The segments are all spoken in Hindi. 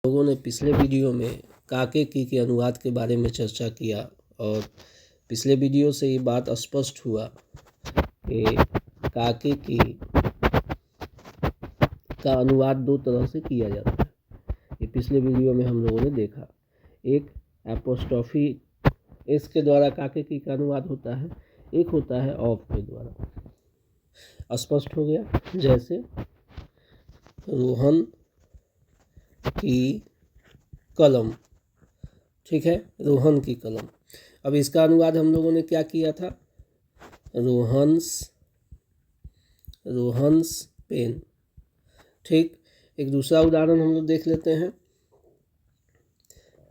लोगों ने पिछले वीडियो में काके की के अनुवाद के बारे में चर्चा किया और पिछले वीडियो से ये बात स्पष्ट हुआ कि काके की का अनुवाद दो तरह से किया जाता है। ये पिछले वीडियो में हम लोगों ने देखा। एक एपोस्ट्रोफी एस के द्वारा काके की का अनुवाद होता है, एक होता है ऑफ के द्वारा। स्पष्ट हो गया। जैसे रोहन की कलम, ठीक है, रोहन की कलम। अब इसका अनुवाद हम लोगों ने क्या किया था, रोहन्स पेन। ठीक, एक दूसरा उदाहरण हम लोग देख लेते हैं,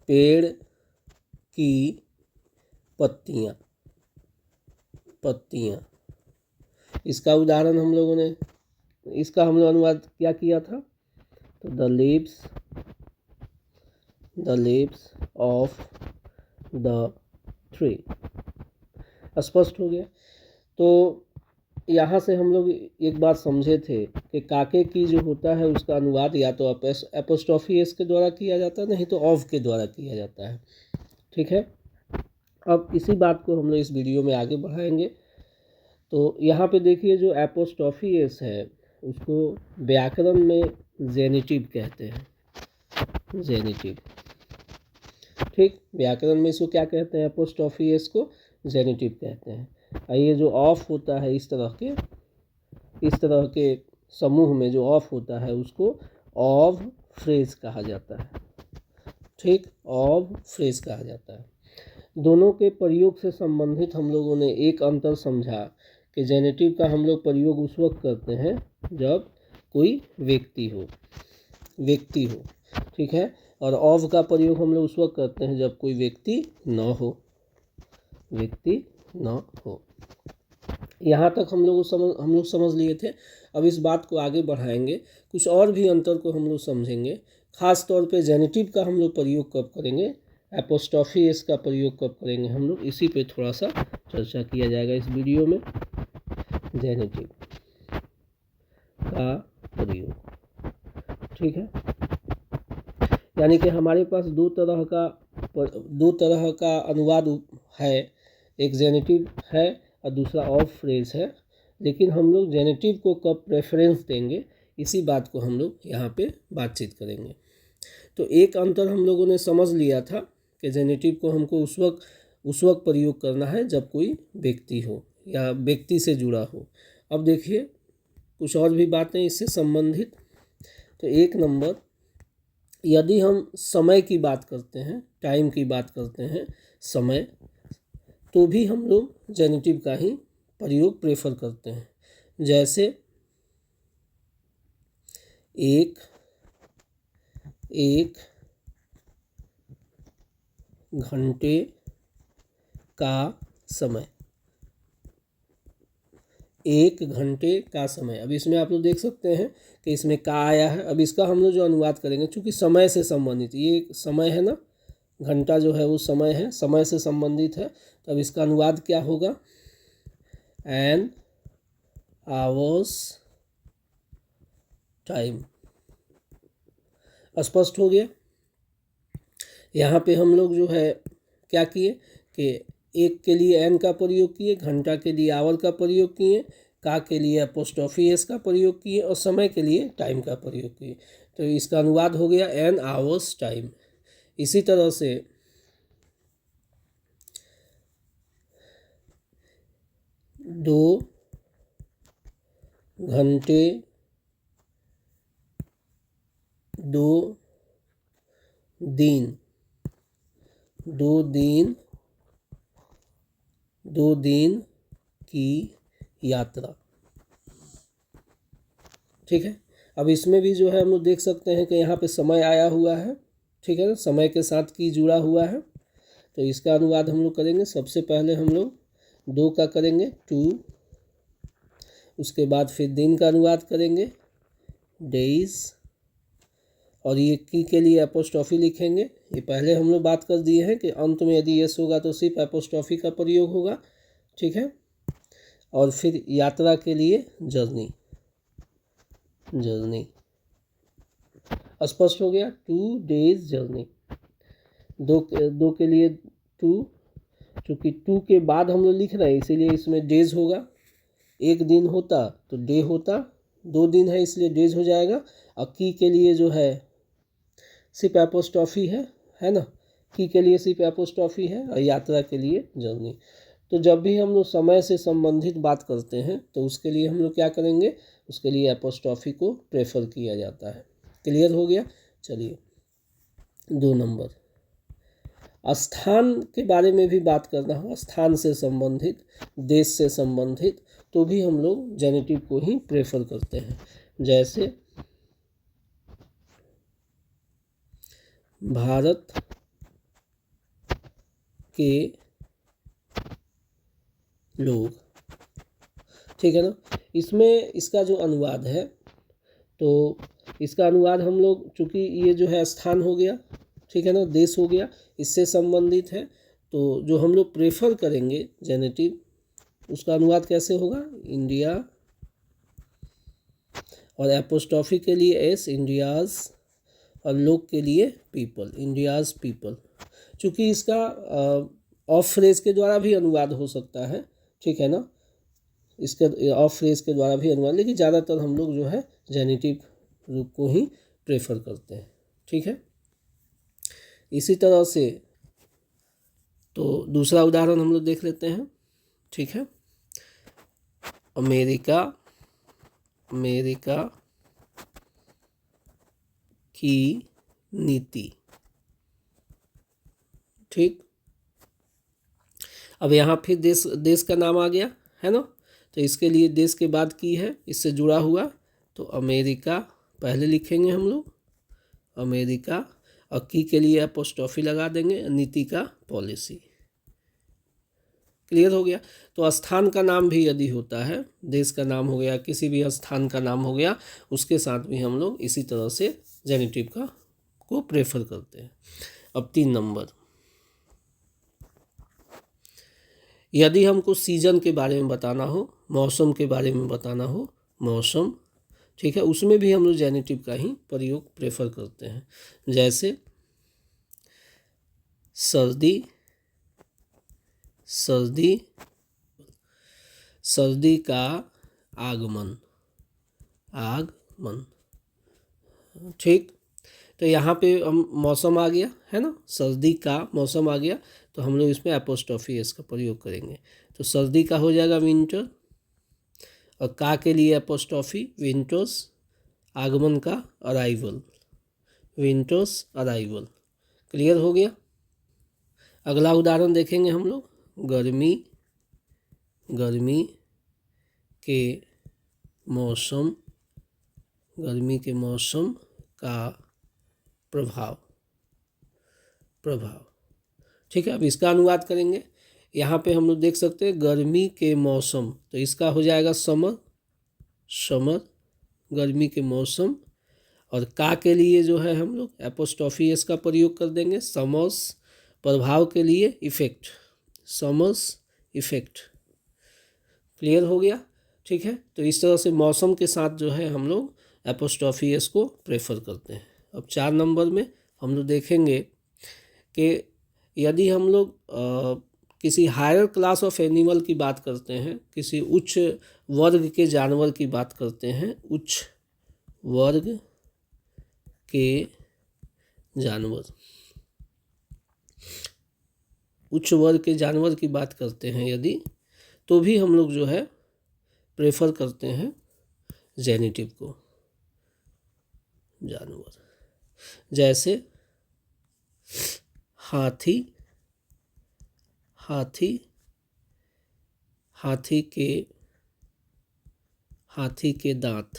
पेड़ की पत्तियां। इसका उदाहरण हम लोगों ने, इसका हम लोग अनुवाद क्या किया था, तो the leaves of the tree. स्पष्ट हो गया। तो यहाँ से हम लोग एक बात समझे थे कि काके की जो होता है उसका अनुवाद या तो एपोस्ट्रोफी एस के द्वारा किया जाता है, नहीं तो ऑफ के द्वारा किया जाता है। ठीक है, अब इसी बात को हम लोग इस वीडियो में आगे बढ़ाएंगे। तो यहाँ पे देखिए, जो एपोस्ट्रोफी एस है उसको व्याकरण में जेनिटिव कहते हैं, जेनिटिव। ठीक, व्याकरण में इसको क्या कहते हैं, एपोस्ट्रोफी एस को जेनिटिव कहते हैं। और ये जो ऑफ होता है, इस तरह के समूह में जो ऑफ होता है उसको ऑफ फ्रेज कहा जाता है। ठीक, ऑफ फ्रेज कहा जाता है। दोनों के प्रयोग से संबंधित हम लोगों ने एक अंतर समझा कि जेनेटिव का हम लोग प्रयोग उस वक्त करते हैं जब कोई व्यक्ति हो। ठीक है, और ऑफ का प्रयोग हम लोग उस वक्त करते हैं जब कोई व्यक्ति न हो। यहाँ तक हम लोग समझ लिए थे। अब इस बात को आगे बढ़ाएंगे, कुछ और भी अंतर को हम लोग समझेंगे। खास तौर पे जेनेटिव का हम लोग प्रयोग कब करेंगे, एपोस्ट्रोफी एस का प्रयोग कब करेंगे हम लोग, इसी पे थोड़ा सा चर्चा किया जाएगा इस वीडियो में। जेनेटिव का प्रयोग, ठीक है, यानी कि हमारे पास दो तरह का अनुवाद है, एक जेनेटिव है और दूसरा ऑफ फ्रेज है। लेकिन हम लोग जेनेटिव को कब प्रेफरेंस देंगे, इसी बात को हम लोग यहाँ पे बातचीत करेंगे। तो एक अंतर हम लोगों ने समझ लिया था कि जेनेटिव को हमको उस वक्त प्रयोग करना है जब कोई व्यक्ति हो या व्यक्ति से जुड़ा हो। अब देखिए कुछ और भी बातें इससे संबंधित। तो एक नंबर, यदि हम समय की बात करते हैं, टाइम की बात करते हैं, समय, तो भी हम लोग जेनेटिव का ही प्रयोग प्रेफर करते हैं। जैसे एक घंटे का समय, 1 घंटे का समय। अब इसमें आप लोग देख सकते हैं कि इसमें का आया है। अब इसका हम लोग जो अनुवाद करेंगे, चूँकि समय से संबंधित, ये समय है ना, घंटा जो है वो समय है, समय से संबंधित है। तो अब इसका अनुवाद क्या होगा, एन आवर्स टाइम। स्पष्ट हो गया। यहाँ पे हम लोग जो है क्या किए कि एक के लिए एन का प्रयोग किए, घंटा के लिए आवर का प्रयोग किए, का के लिए एपोस्ट्रोफी एस का प्रयोग किए और समय के लिए टाइम का प्रयोग किए। तो इसका अनुवाद हो गया एन आवर्स टाइम। इसी तरह से 2 घंटे 2 दिन 2 दिन की यात्रा। ठीक है, अब इसमें भी जो है हम लोग देख सकते हैं कि यहाँ पे समय आया हुआ है, ठीक है ना, समय के साथ की जुड़ा हुआ है। तो इसका अनुवाद हम लोग करेंगे। सबसे पहले हम लोग 2 का करेंगे 2, उसके बाद फिर दिन का अनुवाद करेंगे डेज, और ये की के लिए एपोस्ट्रोफी लिखेंगे। ये पहले हम लोग बात कर दिए हैं कि अंत में यदि यस होगा तो सिर्फ एपोस्ट्रोफी का प्रयोग होगा। ठीक है, और फिर यात्रा के लिए जर्नी। स्पष्ट हो गया। 2 days जर्नी, दो के लिए 2, चूँकि 2 के बाद हम लोग लिख रहे हैं इसीलिए इसमें डेज होगा। एक दिन होता तो डे होता, 2 दिन है इसलिए डेज हो जाएगा। और की के लिए जो है सिर्फ एपोस्ट्रॉफी है ना, की के लिए सिर्फ एपोस्ट्रॉफी है और यात्रा के लिए जर्नी। तो जब भी हम लोग समय से संबंधित बात करते हैं तो उसके लिए हम लोग क्या करेंगे, उसके लिए एपोस्ट्रॉफी को प्रेफर किया जाता है। क्लियर हो गया। चलिए 2 नंबर, स्थान के बारे में भी बात करना हो, स्थान से संबंधित, देश से संबंधित, तो भी हम लोग जेनेटिव को ही प्रेफर करते हैं। जैसे भारत के लोग, ठीक है ना। इसमें इसका जो अनुवाद है तो इसका अनुवाद हम लोग, चूँकि ये जो है स्थान हो गया, ठीक है ना, देश हो गया, इससे संबंधित है, तो जो हम लोग प्रेफर करेंगे जेनेटिव, उसका अनुवाद कैसे होगा, इंडिया, और एपोस्ट्रॉफी के लिए एस, इंडियाज़, और लोग के लिए पीपल, इंडियाज़ पीपल। चूँकि इसका ऑफ फ्रेज के द्वारा भी अनुवाद हो सकता है, ठीक है ना, इसके ऑफ फ्रेज के द्वारा भी अनुवाद, लेकिन ज़्यादातर हम लोग जो है जेनेटिव रूप को ही प्रेफर करते हैं, ठीक है। इसी तरह से तो दूसरा उदाहरण हम लोग देख लेते हैं, ठीक है। अमेरिका, अमेरिका की नीति, ठीक। अब यहाँ फिर देश का नाम आ गया है ना, तो इसके लिए देश के बाद की है, इससे जुड़ा हुआ, तो अमेरिका पहले लिखेंगे हम लोग, अमेरिका, और की के लिए एपोस्ट्रॉफी लगा देंगे, नीति का पॉलिसी। क्लियर हो गया। तो स्थान का नाम भी यदि होता है, देश का नाम हो गया, किसी भी स्थान का नाम हो गया, उसके साथ भी हम लोग इसी तरह से जेनेटिव को प्रेफर करते हैं। अब 3 नंबर, यदि हमको सीजन के बारे में बताना हो, मौसम के बारे में बताना हो, मौसम, ठीक है, उसमें भी हम लोग जेनेटिव का ही प्रयोग प्रेफर करते हैं। जैसे सर्दी, सर्दी, सर्दी का आगमन, आगमन, ठीक। तो यहाँ पे हम मौसम आ गया है ना, सर्दी का मौसम आ गया, तो हम लोग इसमें एपोस्ट्रॉफी एस का प्रयोग करेंगे। तो सर्दी का हो जाएगा विंटर, और का के लिए एपोस्ट्रॉफी विंटर्स, आगमन का अराइवल, विंटर्स अराइवल। क्लियर हो गया। अगला उदाहरण देखेंगे हम लोग, गर्मी, गर्मी के मौसम, गर्मी के मौसम का प्रभाव, प्रभाव, ठीक है। अब इसका अनुवाद करेंगे, यहाँ पे हम लोग देख सकते हैं गर्मी के मौसम, तो इसका हो जाएगा समर, समर, गर्मी के मौसम, और का के लिए जो है हम लोग एपोस्ट्रॉफी एस का प्रयोग कर देंगे, समर्स, प्रभाव के लिए इफेक्ट, समर्स इफेक्ट। क्लियर हो गया, ठीक है। तो इस तरह से मौसम के साथ जो है हम लोग एपोस्ट्रॉफी एस को प्रेफर करते हैं। अब 4 नंबर में हम लोग देखेंगे कि यदि हम लोग किसी हायर क्लास ऑफ एनिमल की बात करते हैं, किसी उच्च वर्ग के जानवर की बात करते हैं, उच्च वर्ग के जानवर, उच्च वर्ग के जानवर की बात करते हैं यदि, तो भी हम लोग जो है प्रेफर करते हैं जेनेटिव को, जानवर। जैसे हाथी, हाथी, हाथी के दांत,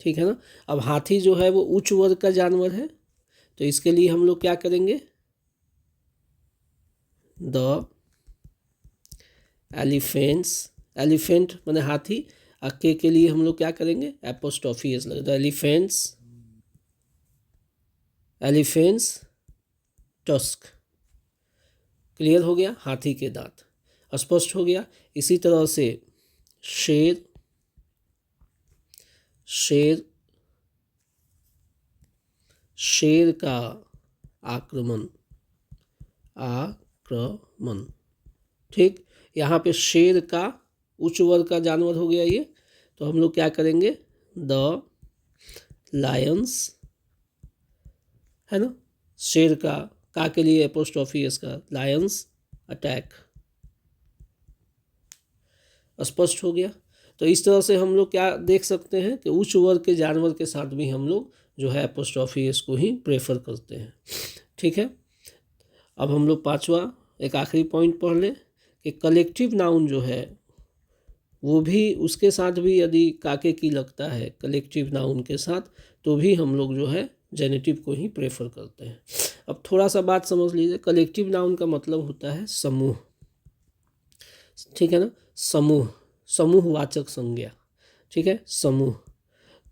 ठीक है ना। अब हाथी जो है वो उच्च वर्ग का जानवर है, तो इसके लिए हम लोग क्या करेंगे, द एलिफेंट्स, एलिफेंट माने हाथी, अक्के के लिए हम लोग क्या करेंगे, एपोस्ट्रॉफी एस लगे, the elephants, elephants tusk. Clear हो गया, हाथी के दांत स्पष्ट हो गया। इसी तरह से शेर, शेर शेर का आक्रमण, आक्रमण, ठीक। यहाँ पे शेर का उच्च वर्ग का जानवर हो गया ये, तो हम लोग क्या करेंगे, द लायंस, है ना, शेर का के लिए एपोस्ट्रोफी इसका, लायंस अटैक। स्पष्ट हो गया। तो इस तरह से हम लोग क्या देख सकते हैं कि उच्च वर्ग के जानवर के साथ भी हम लोग जो है एपोस्ट्रोफी इसको ही प्रेफर करते हैं, ठीक है। अब हम लोग पांचवा एक आखिरी पॉइंट पढ़ लें कि कलेक्टिव नाउन जो है वो भी, उसके साथ भी यदि काके की लगता है कलेक्टिव नाउन के साथ, तो भी हम लोग जो है जेनेटिव को ही प्रेफर करते हैं। अब थोड़ा सा बात समझ लीजिए, कलेक्टिव नाउन का मतलब होता है समूह, ठीक है ना, समूह, समूहवाचक संज्ञा, ठीक है, समूह।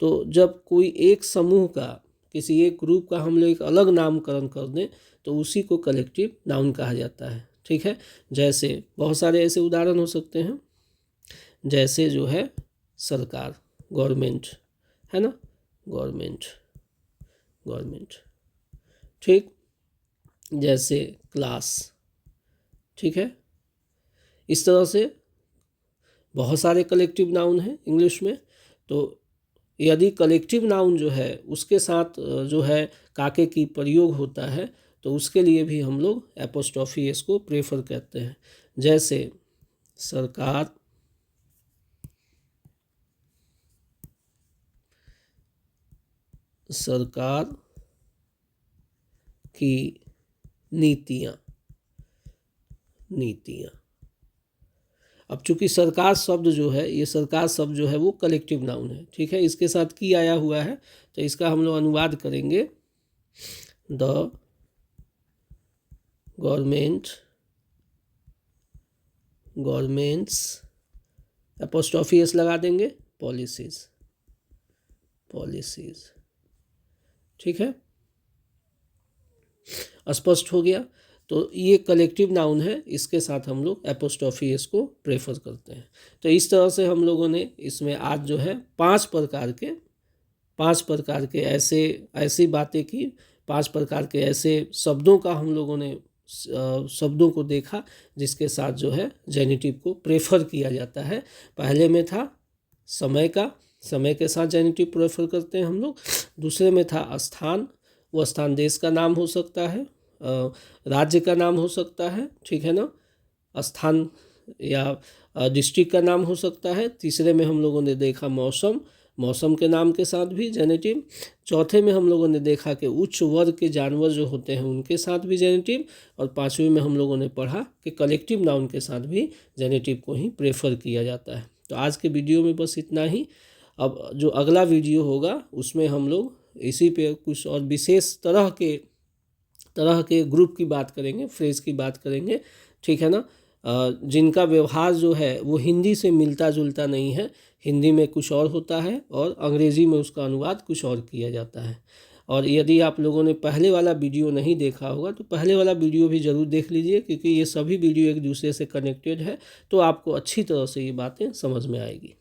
तो जब कोई एक समूह का, किसी एक ग्रुप का हम लोग एक अलग नामकरण कर दें तो उसी को कलेक्टिव नाउन कहा जाता है, ठीक है। जैसे बहुत सारे ऐसे उदाहरण हो सकते हैं, जैसे जो है सरकार, गवर्नमेंट, है ना, गवर्नमेंट, गवर्नमेंट, ठीक। जैसे क्लास, ठीक है। इस तरह से बहुत सारे कलेक्टिव नाउन हैं इंग्लिश में। तो यदि कलेक्टिव नाउन जो है उसके साथ जो है काके की प्रयोग होता है तो उसके लिए भी हम लोग एपोस्ट्रोफी एस को प्रेफर करते हैं। जैसे सरकार, सरकार की नीतियाँ, नीतियाँ। अब चूंकि सरकार शब्द जो है, ये सरकार शब्द जो है वो कलेक्टिव नाउन है, ठीक है। इसके साथ की आया हुआ है, तो इसका हम लोग अनुवाद करेंगे the government, governments, apostrophe S लगा देंगे, पॉलिसीज, पॉलिसीज, ठीक है। स्पष्ट हो गया। तो ये कलेक्टिव नाउन है, इसके साथ हम लोग एपोस्ट्रोफी एस को प्रेफर करते हैं। तो इस तरह से हम लोगों ने इसमें आज जो है पांच प्रकार के ऐसी बातें की, 5 प्रकार के ऐसे शब्दों का हम लोगों ने शब्दों को देखा जिसके साथ जो है जेनेटिव को प्रेफर किया जाता है। पहले में था समय का, समय के साथ जेनेटिव प्रेफर करते हैं हम लोग। दूसरे में था स्थान, वो स्थान देश का नाम हो सकता है, राज्य का नाम हो सकता है, ठीक है ना, स्थान या डिस्ट्रिक्ट का नाम हो सकता है। तीसरे में हम लोगों ने देखा मौसम, मौसम के नाम के साथ भी जेनेटिव। चौथे में हम लोगों ने देखा कि उच्च वर्ग के जानवर जो होते हैं उनके साथ भी जेनेटिव। और पांचवें में हम लोगों ने पढ़ा कि कलेक्टिव नाउन के साथ भी जेनेटिव को ही प्रेफर किया जाता है। तो आज के वीडियो में बस इतना ही। अब जो अगला वीडियो होगा उसमें हम लोग इसी पे कुछ और विशेष तरह के ग्रुप की बात करेंगे, फ्रेज की बात करेंगे, ठीक है ना, जिनका व्यवहार जो है वो हिंदी से मिलता जुलता नहीं है। हिंदी में कुछ और होता है और अंग्रेज़ी में उसका अनुवाद कुछ और किया जाता है। और यदि आप लोगों ने पहले वाला वीडियो नहीं देखा होगा तो पहले वाला वीडियो भी ज़रूर देख लीजिए, क्योंकि ये सभी वीडियो एक दूसरे से कनेक्टेड है, तो आपको अच्छी तरह से ये बातें समझ में आएगी।